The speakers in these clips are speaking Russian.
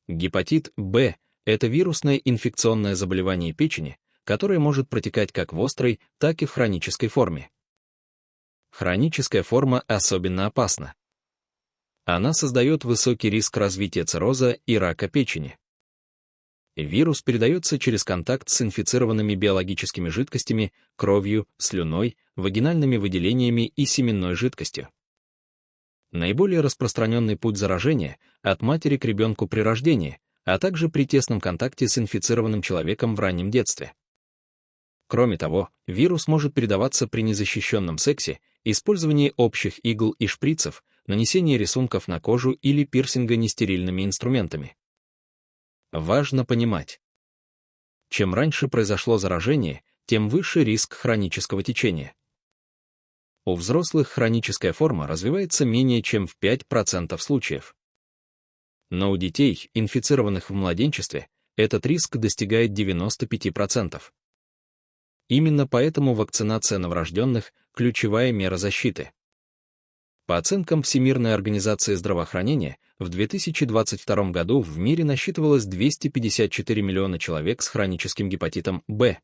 Гепатит В – это вирусное инфекционное заболевание печени, которое может протекать как в острой, так и в хронической форме. Хроническая форма особенно опасна. Она создает высокий риск развития цирроза и рака печени. Вирус передается через контакт с инфицированными биологическими жидкостями, кровью, слюной, вагинальными выделениями и семенной жидкостью. Наиболее распространенный путь заражения – от матери к ребенку при рождении, а также при тесном контакте с инфицированным человеком в раннем детстве. Кроме того, вирус может передаваться при незащищенном сексе, использовании общих игл и шприцев, нанесении рисунков на кожу или пирсинга нестерильными инструментами. Важно понимать: чем раньше произошло заражение, тем выше риск хронического течения. У взрослых хроническая форма развивается менее чем в 5% случаев. Но у детей, инфицированных в младенчестве, этот риск достигает 95%. Именно поэтому вакцинация новорожденных – ключевая мера защиты. По оценкам Всемирной организации здравоохранения, в 2022 году в мире насчитывалось 254 миллиона человек с хроническим гепатитом В.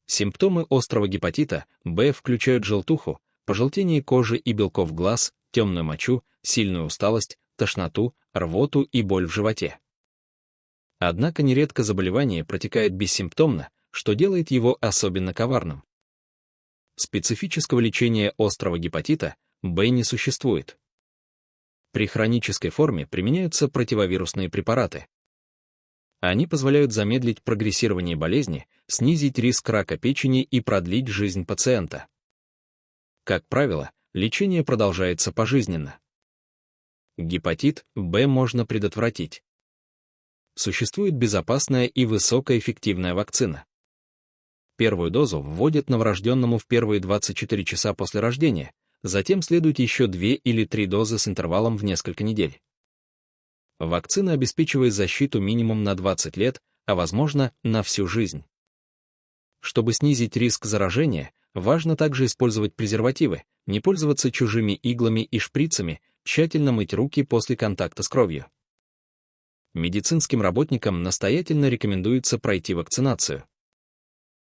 Симптомы острого гепатита В включают желтуху, пожелтение кожи и белков глаз, темную мочу, сильную усталость, тошноту, рвоту и боль в животе. Однако нередко заболевание протекает бессимптомно, что делает его особенно коварным. Специфического лечения острого гепатита В не существует. При хронической форме применяются противовирусные препараты. Они позволяют замедлить прогрессирование болезни, снизить риск рака печени и продлить жизнь пациента. Как правило, лечение продолжается пожизненно. Гепатит В можно предотвратить. Существует безопасная и высокоэффективная вакцина. Первую дозу вводят новорожденному в первые 24 часа после рождения, затем следует еще 2 или 3 дозы с интервалом в несколько недель. Вакцина обеспечивает защиту минимум на 20 лет, а возможно, на всю жизнь. Чтобы снизить риск заражения, важно также использовать презервативы, не пользоваться чужими иглами и шприцами, тщательно мыть руки после контакта с кровью. Медицинским работникам настоятельно рекомендуется пройти вакцинацию.